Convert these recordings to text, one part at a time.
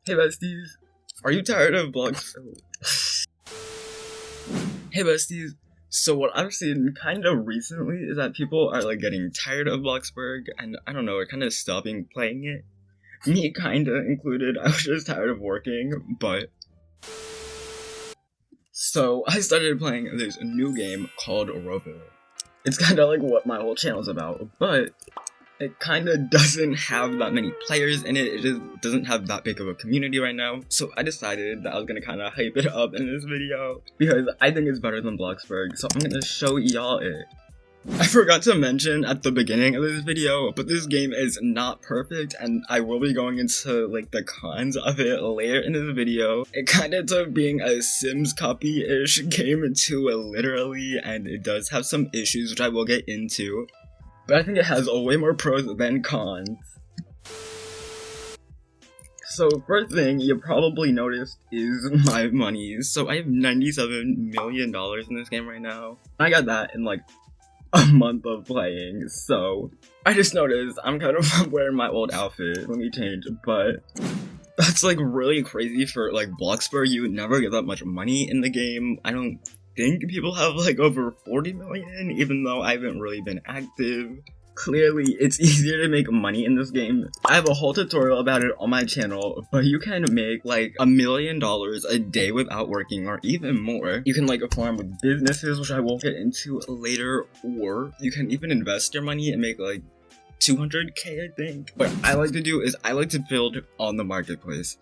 Hey besties, are you tired of blogs? Hey besties, so what I've seen kind of recently is that people are like getting tired of BLOXBURG, and I don't know, are kind of stopping playing it. Me kinda included. I was just tired of working, but so I started playing this new game called Roville. It's kind of like what my whole channel's about, but it kind of doesn't have that many players in it. It just doesn't have that big of a community right now. So I decided that I was gonna kind of hype it up in this video because I think it's better than BLOXBURG. So I'm gonna show y'all it. I forgot to mention at the beginning of this video, but this game is not perfect, and I will be going into like the cons of it later in this video. It kind of took being a Sims copy-ish game to literally, and it does have some issues which I will get into. But I think it has way more pros than cons. So first thing you probably noticed is my money. So I have $97 million in this game right now. I got that in like a month of playing, so I just noticed I'm kind of wearing my old outfit. Let me change, but that's like really crazy for like BLOXBURG. You would never get that much money in the game. I don't think people have like over 40 million, even though I haven't really been active. Clearly, it's easier to make money in this game. I have a whole tutorial about it on my channel, but you can make like $1 million a day without working, or even more. You can like farm with businesses, which I will get into later, or you can even invest your money and make like 200k, I think. What I like to do is I like to build on the marketplace,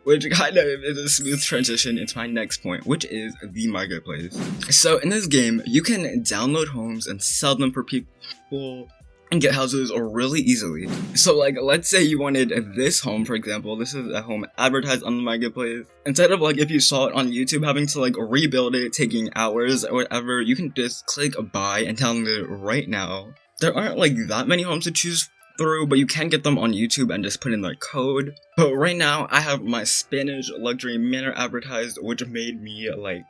which kind of is a smooth transition into my next point, which is the marketplace. So in this game, you can download homes and sell them for people and get houses really easily. So like, let's say you wanted this home, for example. This is a home advertised on the marketplace. Instead of like, if you saw it on YouTube, having to like rebuild it, taking hours or whatever, you can just click buy and download it right now. There aren't like that many homes to choose through, but you can get them on YouTube and just put in their code. But right now I have my Spanish luxury manor advertised, which made me like,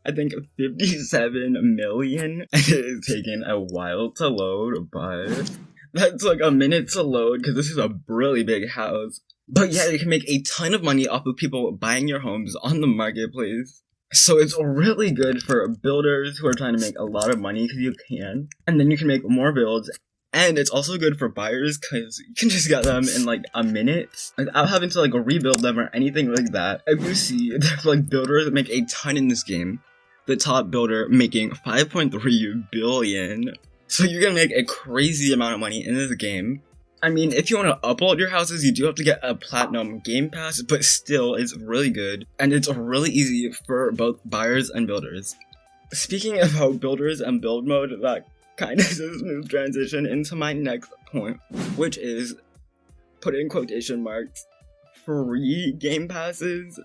I think 57 million. It is taking a while to load, but that's like a minute to load because this is a really big house. But yeah, you can make a ton of money off of people buying your homes on the marketplace. So it's really good for builders who are trying to make a lot of money, because you can. And then you can make more builds. And it's also good for buyers because you can just get them in like a minute without having to like rebuild them or anything like that. If you see, there's like builders that make a ton in this game. The top builder making 5.3 billion. So you can make a crazy amount of money in this game. I mean, if you want to upload your houses, you do have to get a platinum game pass, but still, it's really good. And it's really easy for both buyers and builders. Speaking about builders and build mode, that kind of is a smooth transition into my next point, which is, put in quotation marks, free game passes.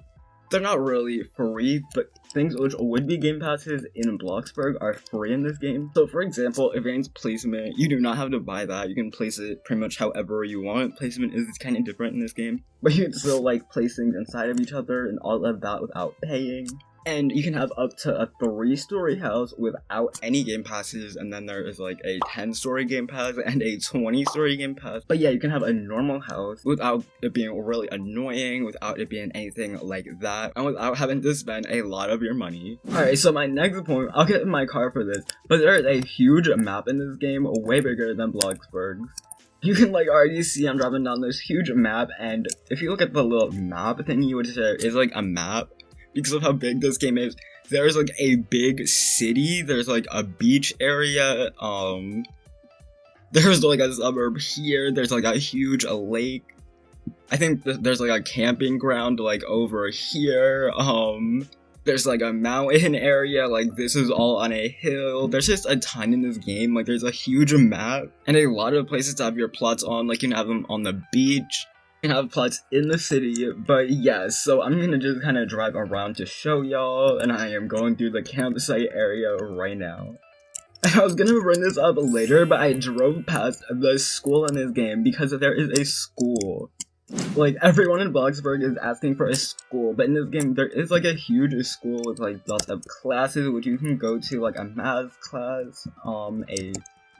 They're not really free, but things which would be game passes in BLOXBURG are free in this game. So for example, advanced placement, you do not have to buy that. You can place it pretty much however you want. Placement is kind of different in this game, but you can still like place things inside of each other and all of that without paying. And you can have up to a 3-story house without any game passes, and then there is like a 10-story game pass and a 20-story game pass. But yeah, you can have a normal house without it being really annoying, without it being anything like that, and without having to spend a lot of your money. Alright, so my next point, I'll get in my car for this, but there is a huge map in this game, way bigger than BLOXBURG's. You can like already see I'm dropping down this huge map, and if you look at the little map thingy, which is like a map, because of how big this game is, there's like a big city, there's like a beach area, there's like a suburb here, there's like a huge lake, I think there's like a camping ground like over here, there's like a mountain area, like this is all on a hill. There's just a ton in this game, like there's a huge map, and a lot of places to have your plots on, like you can have them on the beach, you can have plots in the city. But yeah, so I'm gonna just kind of drive around to show y'all, and I am going through the campsite area right now. And I was gonna bring this up later, but I drove past the school in this game because there is a school. Like, everyone in BLOXBURG is asking for a school, but in this game there is like a huge school with like lots of classes which you can go to, like a math class, a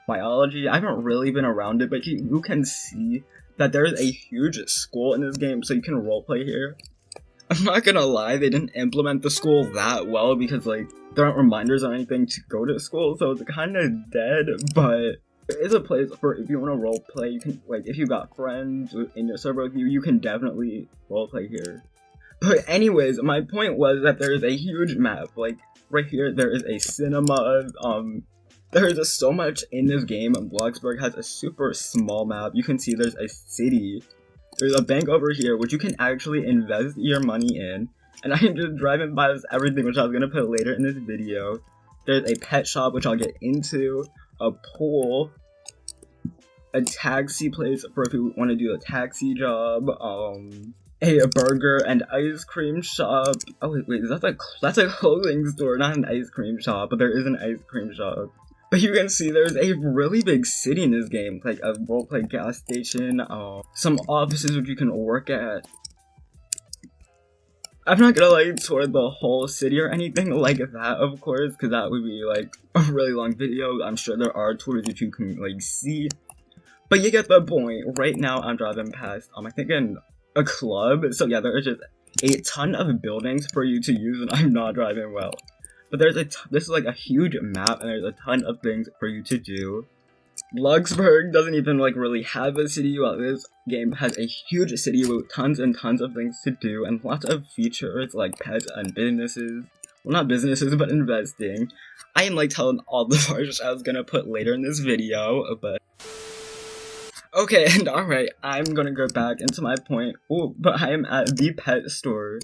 biology. I haven't really been around it, but you can see that there is a huge school in this game, so you can roleplay here. I'm not gonna lie, they didn't implement the school that well because like there aren't reminders or anything to go to school, so it's kind of dead. But there is a place for if you want to roleplay. You can like if you got friends in your server with you, you can definitely roleplay here. But anyways, my point was that there is a huge map. Like right here, there is a cinema. There is just so much in this game. BLOXBURG has a super small map. You can see there's a city. There's a bank over here, which you can actually invest your money in. And I'm just driving by this everything, which I was going to put later in this video. There's a pet shop, which I'll get into. A pool. A taxi place for if you want to do a taxi job. A burger and ice cream shop. Oh, wait, that's a clothing store, not an ice cream shop. But there is an ice cream shop. But you can see there's a really big city in this game, like a roleplay gas station, some offices which you can work at. I'm not gonna like tour the whole city or anything like that, of course, because that would be like a really long video. I'm sure there are tours that you can like see, but you get the point. Right now I'm driving past, I think in a club, so yeah, there is just a ton of buildings for you to use, and I'm not driving well. But this is like a huge map, and there's a ton of things for you to do. BLOXBURG doesn't even like really have a city, while this game has a huge city with tons and tons of things to do, and lots of features like pets and businesses. Well, not businesses, but investing. I am like telling all the parts I was gonna put later in this video, but... Okay, and alright, I'm gonna go back into my point. Oh, but I am at the pet store.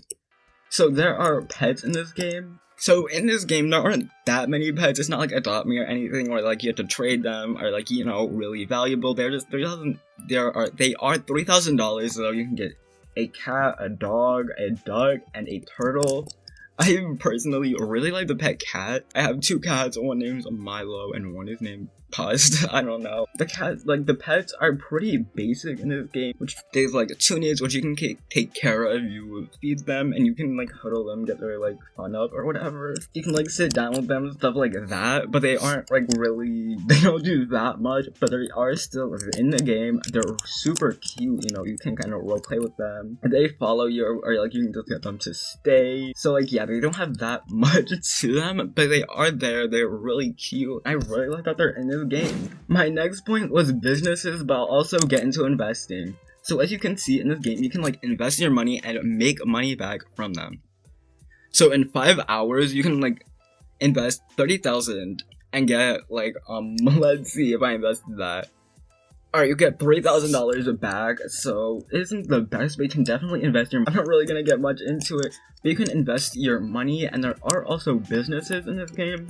So there are pets in this game. So in this game, there aren't that many pets. It's not like Adopt Me or anything where like you have to trade them or like, you know, really valuable. They are $3,000, so you can get a cat, a dog, a duck, and a turtle. I personally really like the pet cat. I have 2 cats, one name's Milo and one is named Pust. I don't know. The cats, like the pets are pretty basic in this game, which there's like 2 needs which you can take care of. You feed them and you can like huddle them, get their like fun up or whatever. You can like sit down with them and stuff like that, but they aren't like really, they don't do that much, but they are still in the game. They're super cute, you know, you can kind of roleplay with them. And they follow you or like you can just get them to stay. So like yeah, they don't have that much to them, but they are there. They're really cute. I really like that they're in this game. My next point was businesses, but I'll also get into investing. So as you can see in this game, you can like invest your money and make money back from them. So in 5 hours, you can like invest 30,000 and get like let's see if I invested that. Alright, you get $3,000 back, so it isn't the best, but you can definitely invest your money. I'm not really gonna get much into it, but you can invest your money, and there are also businesses in this game.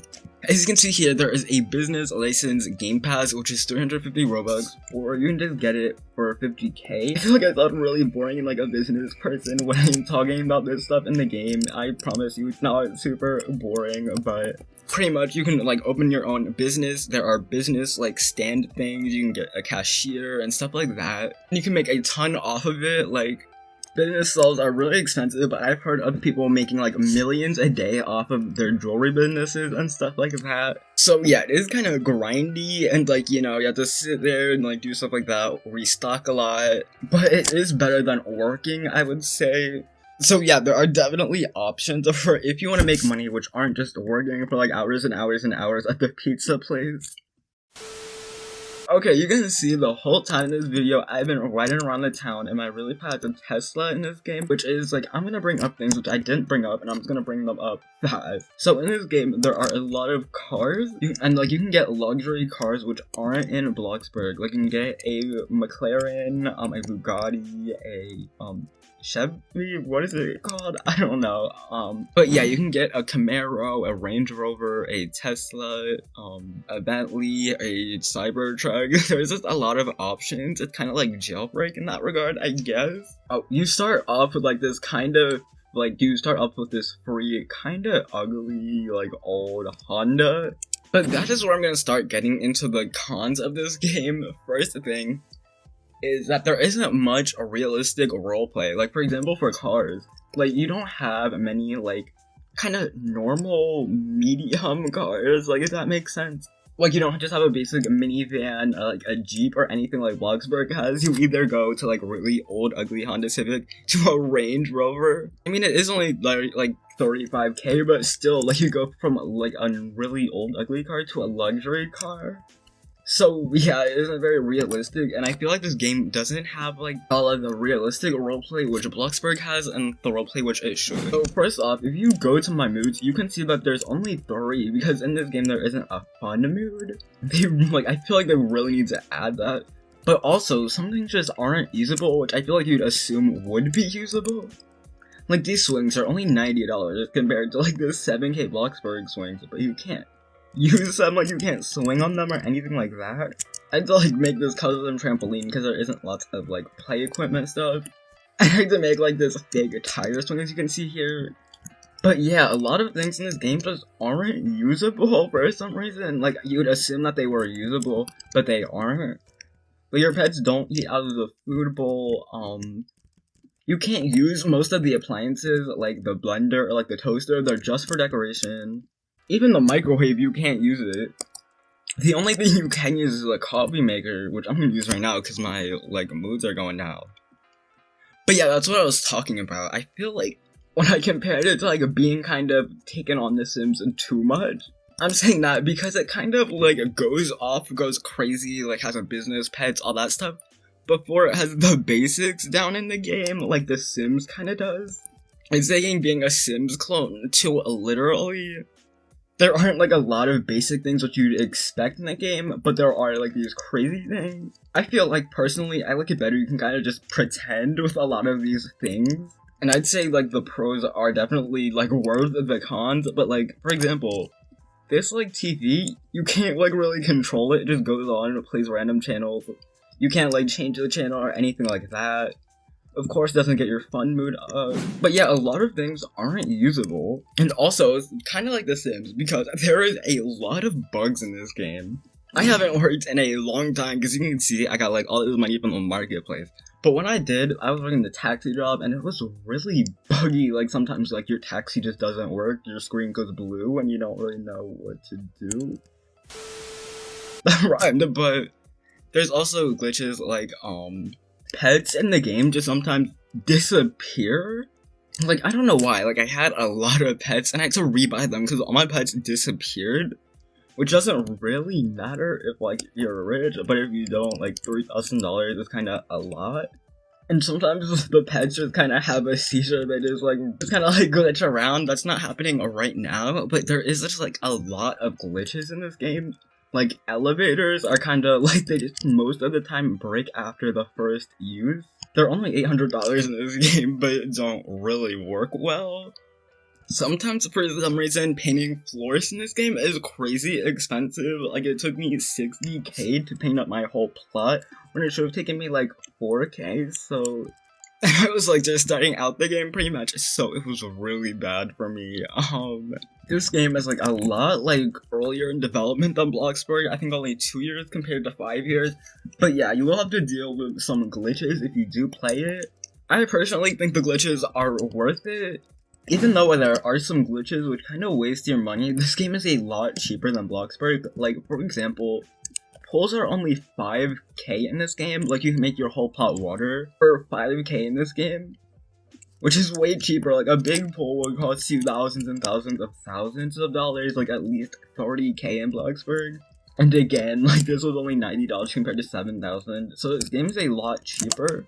As you can see here, there is a business license game pass, which is 350 Robux, or you can just get it for 50k. I feel like I sound really boring and like a business person when I'm talking about this stuff in the game. I promise you it's not super boring, but pretty much you can like open your own business. There are business like stand things, you can get a cashier and stuff like that. You can make a ton off of it. Like business sales are really expensive, but I've heard of people making like millions a day off of their jewelry businesses and stuff like that. So yeah, it is kind of grindy and like, you know, you have to sit there and like do stuff like that, restock a lot, but it is better than working, I would say. So yeah, there are definitely options for if you want to make money, which aren't just working for like hours and hours and hours at the pizza place. Okay, you can see the whole time in this video, I've been riding around the town, and I really passed a Tesla in this game, which is like, I'm gonna bring up things which I didn't bring up, and I'm just gonna bring them up fast. So in this game, there are a lot of cars, and like you can get luxury cars which aren't in BLOXBURG. Like you can get a McLaren, a Bugatti, a Chevy, what is it called? I don't know. But yeah, you can get a Camaro, a Range Rover, a Tesla, a Bentley, a Cybertruck. There's just a lot of options. It's kind of like Jailbreak in that regard, I guess. Oh, you start off with like this kind of like you start off with this free, kind of ugly, like old Honda. But that is where I'm gonna start getting into the cons of this game. First thing is that there isn't much realistic roleplay. Like for example, for cars, like you don't have many like kind of normal medium cars, like if that makes sense. Like, you don't just have a basic minivan, or, like, a Jeep or anything like BLOXBURG has. You either go to, like, really old, ugly Honda Civic to a Range Rover. I mean, it is only, like 35k, but still, like, you go from, like, a really old, ugly car to a luxury car. So, yeah, it isn't very realistic, and I feel like this game doesn't have, like, all of the realistic roleplay which BLOXBURG has, and the roleplay which it should. So, first off, if you go to my moods, you can see that there's only 3, because in this game there isn't a fun mood. I feel like they really need to add that. But also, some things just aren't usable, which I feel like you'd assume would be usable. Like, these swings are only $90 compared to, like, the 7k BLOXBURG swings, but you can't use them, like, you can't swing on them or anything like that. I had to, like, make this custom trampoline because there isn't lots of, like, play equipment stuff. I had to make, like, this fake tire swing, as you can see here. But yeah, a lot of things in this game just aren't usable for some reason. Like, you would assume that they were usable, but they aren't. But your pets don't eat out of the food bowl. You can't use most of the appliances, like the blender or, like, the toaster. They're just for decoration. Even the microwave, you can't use it. The only thing you can use is a coffee maker, which I'm gonna use right now because my, like, moods are going down. But yeah, that's what I was talking about. I feel like when I compared it to, like, being kind of taken on The Sims too much, I'm saying that because it kind of, like, goes crazy, like, has a business, pets, all that stuff, before it has the basics down in the game, like The Sims kind of does. It's taking being a Sims clone to literally... There aren't, like, a lot of basic things that you'd expect in the game, but there are, like, these crazy things. I feel like, personally, I like it better you can kind of just pretend with a lot of these things. And I'd say, like, the pros are definitely, like, worth the cons, but, like, for example, this, like, TV, you can't, like, really control it. It just goes on and it plays random channels. You can't, like, change the channel or anything like that. Of course, doesn't get your fun mood up. But yeah, a lot of things aren't usable. And also, it's kind of like The Sims, because there is a lot of bugs in this game. I haven't worked in a long time, because you can see I got, like, all this money from the marketplace. But when I did, I was working the taxi job, and it was really buggy. Like, sometimes, like, your taxi just doesn't work, your screen goes blue, and you don't really know what to do. That rhymed, but there's also glitches like, pets in the game just sometimes disappear. Like, I don't know why. Like, I had a lot of pets and I had to rebuy them because all my pets disappeared. Which doesn't really matter if, like, you're rich, but if you don't, like, $3,000 is kind of a lot. And sometimes the pets just kind of have a seizure. They just, like, kind of, like, glitch around. That's not happening right now, but there is just, like, a lot of glitches in this game. Like, elevators are kind of, like, they just most of the time break after the first use. They're only $800 in this game, but don't really work well. Sometimes, for some reason, painting floors in this game is crazy expensive. Like, it took me 60k to paint up my whole plot, when it should have taken me, like, 4k, so... I was, like, just starting out the game pretty much, so it was really bad for me. This game is, like, a lot, like, earlier in development than BLOXBURG. I think only 2 years compared to 5 years. But yeah, you will have to deal with some glitches if you do play it. I personally think the glitches are worth it. Even though there are some glitches which kind of waste your money, this game is a lot cheaper than BLOXBURG. Like, for example, pools are only 5k in this game. Like, you can make your whole pot water for 5k in this game, which is way cheaper. Like, a big pool would cost you thousands and thousands of dollars, like at least 30k in BLOXBURG. And again, like, this was only $90 compared to $7,000, so this game is a lot cheaper.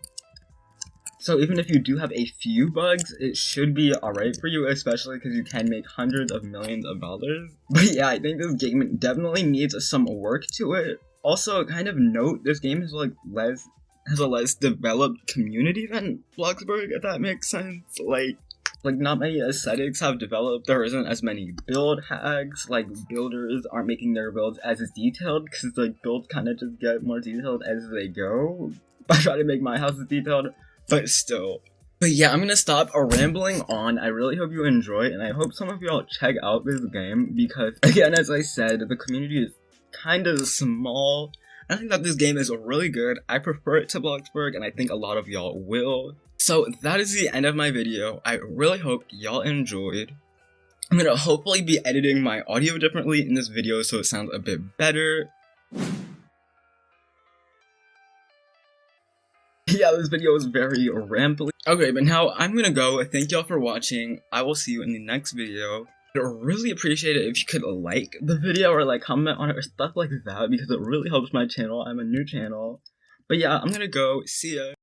So even if you do have a few bugs, it should be alright for you, especially because you can make hundreds of millions of dollars. But yeah, I think this game definitely needs some work to it. Also, kind of note, this game is, like, has a less developed community than BLOXBURG, if that makes sense. Like, not many aesthetics have developed. There isn't as many build hacks. Like, builders aren't making their builds as detailed, because, like, builds kind of just get more detailed as they go. I try to make my house detailed, but still. But yeah, I'm gonna stop rambling on. I really hope you enjoy, and I hope some of y'all check out this game, because, again, as I said, the community is kind of small. I think that this game is really good. I prefer it to BLOXBURG, and I think a lot of y'all will. So that is the end of my video. I really hope y'all enjoyed. I'm gonna hopefully be editing my audio differently in this video so it sounds a bit better. Yeah, this video is very rambly. Okay, but now I'm gonna go. Thank y'all for watching. I will see you in the next video. I'd really appreciate it if you could like the video or like comment on it or stuff like that because it really helps my channel. I'm a new channel. But yeah, I'm gonna go. See ya.